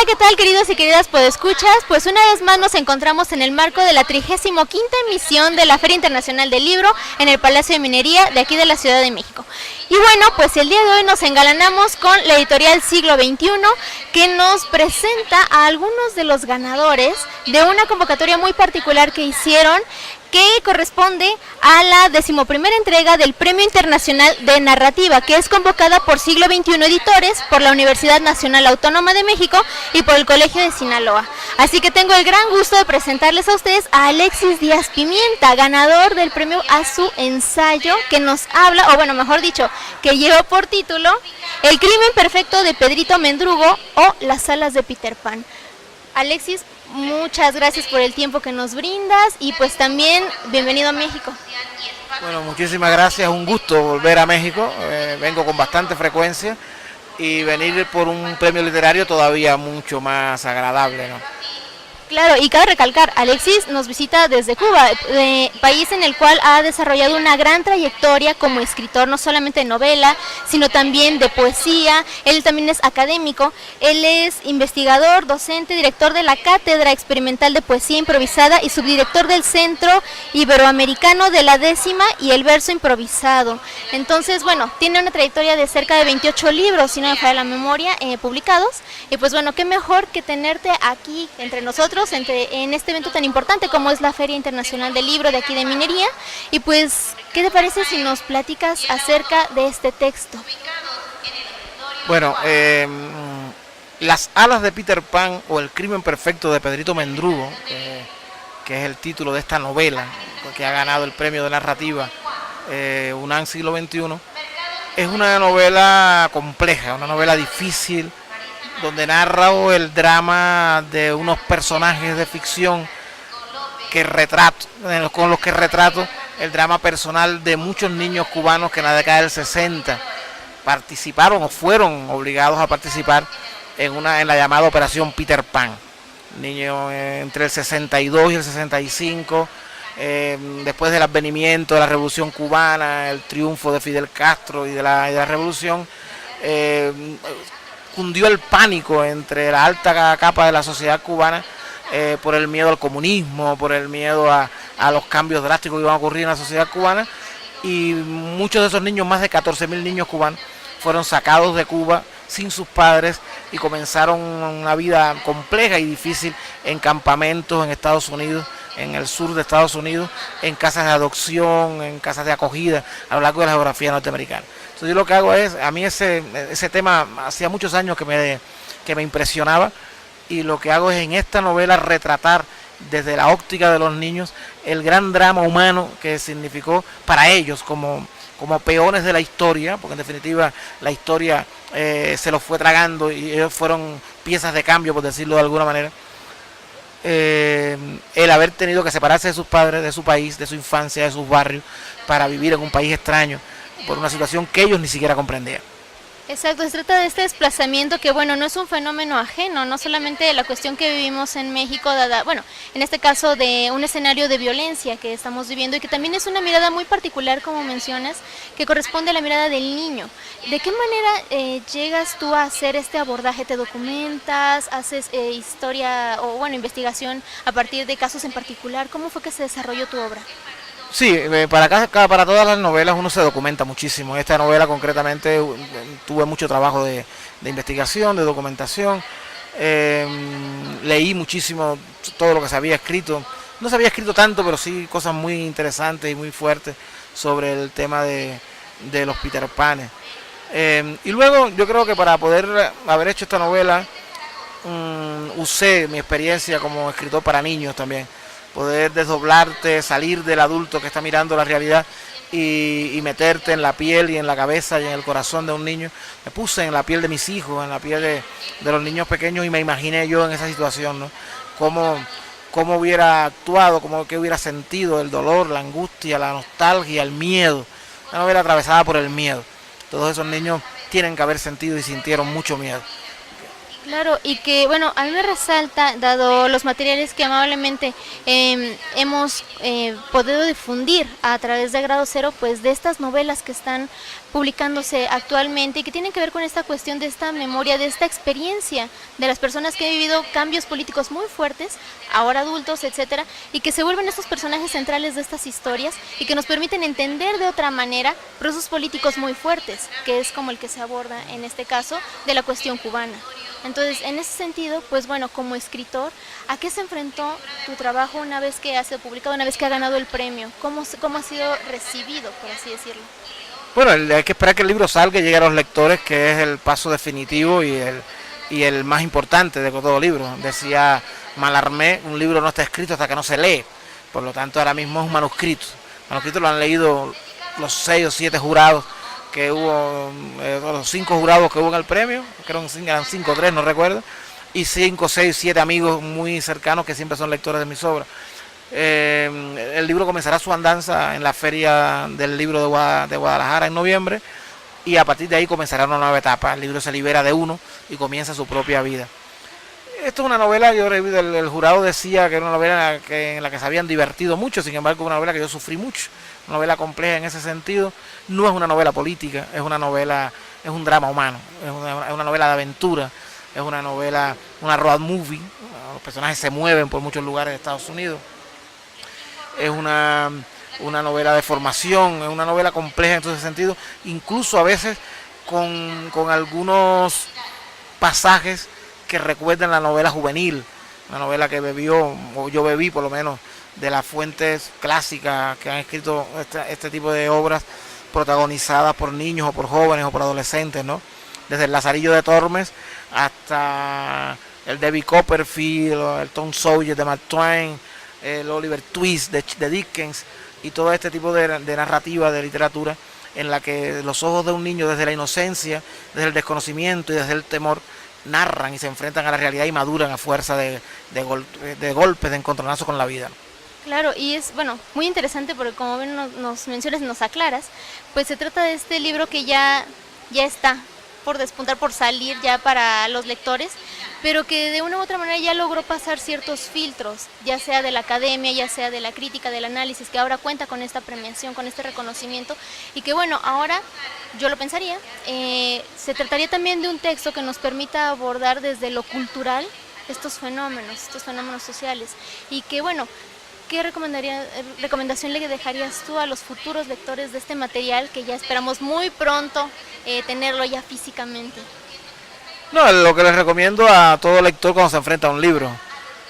¿qué tal, queridos y queridas podescuchas? Pues una vez más nos encontramos en el marco de la 35ª emisión de la Feria Internacional del Libro en el Palacio de Minería de aquí de la Ciudad de México. Y bueno, pues el día de hoy nos engalanamos con la editorial Siglo XXI, que nos presenta a algunos de los ganadores de una convocatoria muy particular que hicieron, que corresponde a la 11ª entrega del Premio Internacional de Narrativa, que es convocada por Siglo XXI Editores, por la Universidad Nacional Autónoma de México y por el Colegio de Sinaloa. Así que tengo el gran gusto de presentarles a ustedes a Alexis Díaz Pimienta, ganador del premio a su ensayo, que nos habla, o bueno, mejor dicho, que lleva por título El crimen perfecto de Pedrito Mendrugo o Las alas de Peter Pan. Alexis, muchas gracias por el tiempo que nos brindas y pues también bienvenido a México. Bueno, muchísimas gracias, un gusto volver a México, vengo con bastante frecuencia y venir por un premio literario todavía mucho más agradable, ¿no? Claro, y cabe recalcar, Alexis nos visita desde Cuba, país en el cual ha desarrollado una gran trayectoria como escritor, no solamente de novela, sino también de poesía. Él también es académico, él es investigador, docente, director de la Cátedra Experimental de Poesía Improvisada y subdirector del Centro Iberoamericano de la Décima y el Verso Improvisado. Entonces, bueno, tiene una trayectoria de cerca de 28 libros, si no me falla la memoria, publicados. Y pues bueno, qué mejor que tenerte aquí entre nosotros, en este evento tan importante como es la Feria Internacional del Libro de aquí de Minería. Y pues, ¿qué te parece si nos platicas acerca de este texto? Bueno, Las alas de Peter Pan o El crimen perfecto de Pedrito Mendrugo, que es el título de esta novela que ha ganado el premio de narrativa UNAM Siglo XXI, es una novela compleja, una novela difícil, donde narra el drama de unos personajes de ficción con los que retrato el drama personal de muchos niños cubanos que en la década del 60 participaron o fueron obligados a participar en la llamada Operación Peter Pan. Niños entre el 62 y el 65, después del advenimiento de la Revolución Cubana, el triunfo de Fidel Castro y de la Revolución, cundió el pánico entre la alta capa de la sociedad cubana por el miedo al comunismo, por el miedo a los cambios drásticos que iban a ocurrir en la sociedad cubana, y muchos de esos niños, más de 14.000 niños cubanos, fueron sacados de Cuba sin sus padres y comenzaron una vida compleja y difícil en campamentos en Estados Unidos, en el sur de Estados Unidos, en casas de adopción, en casas de acogida a lo largo de la geografía norteamericana. Entonces yo lo que hago es, a mí ese tema hacía muchos años que me impresionaba, y lo que hago es en esta novela retratar desde la óptica de los niños el gran drama humano que significó para ellos como peones de la historia, porque en definitiva la historia se los fue tragando y ellos fueron piezas de cambio, por decirlo de alguna manera. El haber tenido que separarse de sus padres, de su país, de su infancia, de sus barrios, para vivir en un país extraño, por una situación que ellos ni siquiera comprendían. Exacto, se trata de este desplazamiento que, bueno, no es un fenómeno ajeno, no solamente de la cuestión que vivimos en México, dada, bueno, en este caso de un escenario de violencia que estamos viviendo y que también es una mirada muy particular, como mencionas, que corresponde a la mirada del niño. ¿De qué manera llegas tú a hacer este abordaje? ¿Te documentas? ¿Haces historia o, bueno, investigación a partir de casos en particular? ¿Cómo fue que se desarrolló tu obra? Sí, para todas las novelas uno se documenta muchísimo. Esta novela concretamente tuve mucho trabajo de investigación, de documentación. Leí muchísimo todo lo que se había escrito. No se había escrito tanto, pero sí cosas muy interesantes y muy fuertes sobre el tema de los Peter Panes. Y luego yo creo que para poder haber hecho esta novela usé mi experiencia como escritor para niños también. Poder desdoblarte, salir del adulto que está mirando la realidad y meterte en la piel y en la cabeza y en el corazón de un niño. Me puse en la piel de mis hijos, en la piel de los niños pequeños, y me imaginé yo en esa situación, ¿no? Cómo hubiera actuado, qué hubiera sentido el dolor, la angustia, la nostalgia, el miedo. Una novela atravesada por el miedo. Todos esos niños tienen que haber sentido y sintieron mucho miedo. Claro, y que bueno, a mí me resalta, dado los materiales que amablemente hemos podido difundir a través de Grado Cero, pues de estas novelas que están publicándose actualmente y que tienen que ver con esta cuestión de esta memoria, de esta experiencia de las personas que han vivido cambios políticos muy fuertes, ahora adultos, etcétera, y que se vuelven estos personajes centrales de estas historias y que nos permiten entender de otra manera procesos políticos muy fuertes, que es como el que se aborda en este caso de la cuestión cubana. Entonces, en ese sentido, pues bueno, como escritor, ¿a qué se enfrentó tu trabajo una vez que ha sido publicado, una vez que ha ganado el premio? ¿Cómo ha sido recibido, por así decirlo? Bueno, hay que esperar que el libro salga y llegue a los lectores, que es el paso definitivo y el más importante de todo libro. Decía Mallarmé, un libro no está escrito hasta que no se lee, por lo tanto ahora mismo es un manuscrito. El manuscrito lo han leído los 6 o 7 jurados que hubo, los 5 jurados que hubo en el premio, que eran 5 o 3, no recuerdo, y 5, 6, 7 amigos muy cercanos que siempre son lectores de mis obras. El libro comenzará su andanza en la Feria del Libro de Guadalajara en noviembre, y a partir de ahí comenzará una nueva etapa. El libro se libera de uno y comienza su propia vida. Esto es una novela, el jurado decía que era una novela en la que se habían divertido mucho, sin embargo una novela que yo sufrí mucho, una novela compleja en ese sentido. No es una novela política, es una novela, es un drama humano, es una novela de aventura, es una novela, una road movie, los personajes se mueven por muchos lugares de Estados Unidos. Es una novela de formación, es una novela compleja en todo ese sentido, incluso a veces con algunos pasajes que recuerdan la novela juvenil, una novela que yo bebí por lo menos, de las fuentes clásicas que han escrito este tipo de obras protagonizadas por niños o por jóvenes o por adolescentes, ¿no? Desde el Lazarillo de Tormes hasta el David Copperfield, el Tom Sawyer de Mark Twain, el Oliver Twist de Dickens, y todo este tipo de narrativa, de literatura, en la que los ojos de un niño desde la inocencia, desde el desconocimiento y desde el temor, narran y se enfrentan a la realidad y maduran a fuerza de golpes, de encontronazos con la vida. Claro, y es, bueno, muy interesante porque como ven, nos mencionas y nos aclaras, pues se trata de este libro que ya está por despuntar, por salir ya para los lectores, pero que de una u otra manera ya logró pasar ciertos filtros, ya sea de la academia, ya sea de la crítica, del análisis, que ahora cuenta con esta premiación, con este reconocimiento, y que bueno, ahora yo lo pensaría, se trataría también de un texto que nos permita abordar desde lo cultural estos fenómenos sociales, y que bueno, ¿qué recomendación le dejarías tú a los futuros lectores de este material que ya esperamos muy pronto tenerlo ya físicamente? No, lo que les recomiendo a todo lector cuando se enfrenta a un libro,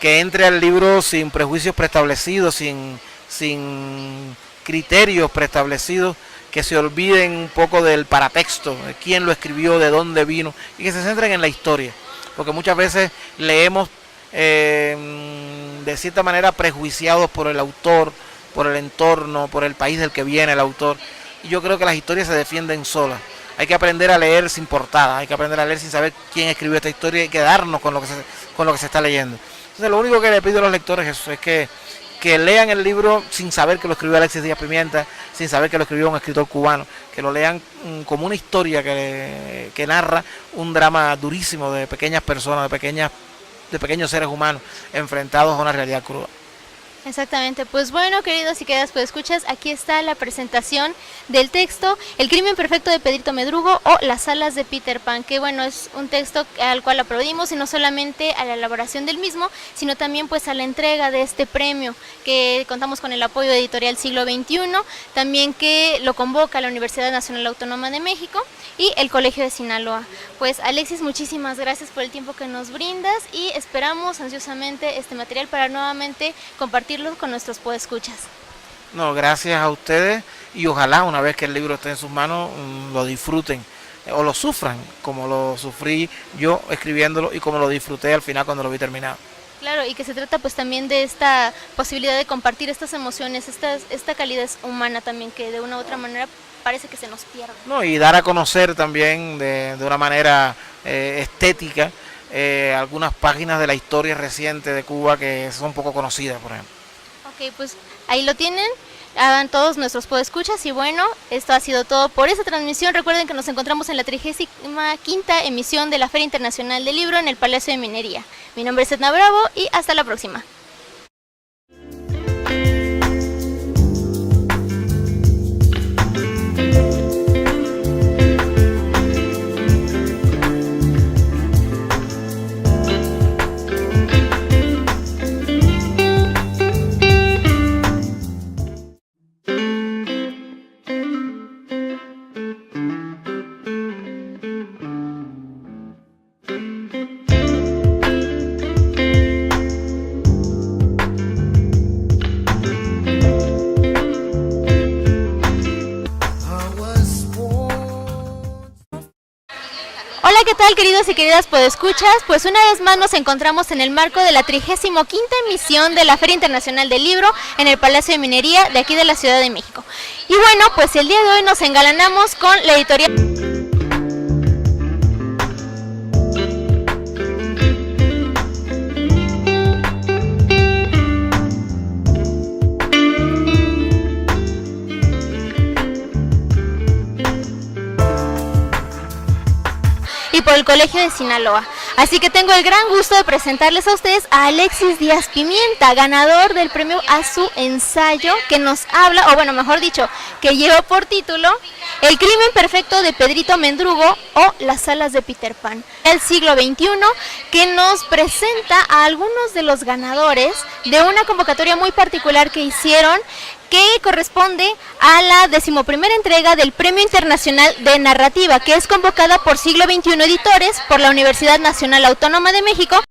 que entre al libro sin prejuicios preestablecidos, sin criterios preestablecidos, que se olviden un poco del paratexto, de quién lo escribió, de dónde vino, y que se centren en la historia, porque muchas veces leemos de cierta manera prejuiciados por el autor, por el entorno, por el país del que viene el autor, y yo creo que las historias se defienden solas. Hay que aprender a leer sin portada, hay que aprender a leer sin saber quién escribió esta historia y quedarnos con lo que se está leyendo. Entonces lo único que le pido a los lectores es que lean el libro sin saber que lo escribió Alexis Díaz Pimienta, sin saber que lo escribió un escritor cubano, que lo lean como una historia que narra un drama durísimo de pequeñas personas, de pequeños seres humanos enfrentados a una realidad cruda. Exactamente, pues bueno, queridos y queridas, pues escuchas, aquí está la presentación del texto El crimen perfecto de Pedrito Medrugo o Las alas de Peter Pan, que bueno, es un texto al cual aplaudimos, y no solamente a la elaboración del mismo, sino también pues a la entrega de este premio, que contamos con el apoyo de Editorial Siglo XXI, también que lo convoca la Universidad Nacional Autónoma de México y el Colegio de Sinaloa. Pues Alexis, muchísimas gracias por el tiempo que nos brindas y esperamos ansiosamente este material para nuevamente compartirlo con nuestros podescuchas. No, gracias a ustedes, y ojalá una vez que el libro esté en sus manos lo disfruten o lo sufran como lo sufrí yo escribiéndolo y como lo disfruté al final cuando lo vi terminado. Claro, y que se trata pues también de esta posibilidad de compartir estas emociones, esta calidez humana también que de una u otra manera parece que se nos pierde. No, y dar a conocer también de una manera estética algunas páginas de la historia reciente de Cuba que son poco conocidas, por ejemplo. Ok, pues ahí lo tienen. a todos nuestros podescuchas. Y bueno, esto ha sido todo por esta transmisión. Recuerden que nos encontramos en la 35ª emisión de la Feria Internacional del Libro en el Palacio de Minería. Mi nombre es Edna Bravo y hasta la próxima. Hola, ¿qué tal, queridos y queridas podescuchas? Pues una vez más nos encontramos en el marco de la 35ª emisión de la Feria Internacional del Libro en el Palacio de Minería de aquí de la Ciudad de México. Y bueno, pues el día de hoy nos engalanamos con la editorial... y por el Colegio de Sinaloa. Así que tengo el gran gusto de presentarles a ustedes a Alexis Díaz Pimienta, ganador del premio a su ensayo, que nos habla, o bueno, mejor dicho, que lleva por título El crimen perfecto de Pedrito Mendrugo o Las alas de Peter Pan, del siglo XXI, que nos presenta a algunos de los ganadores de una convocatoria muy particular que hicieron, que corresponde a la 11ª entrega del Premio Internacional de Narrativa, que es convocada por Siglo XXI Editores, por la Universidad Nacional Autónoma de México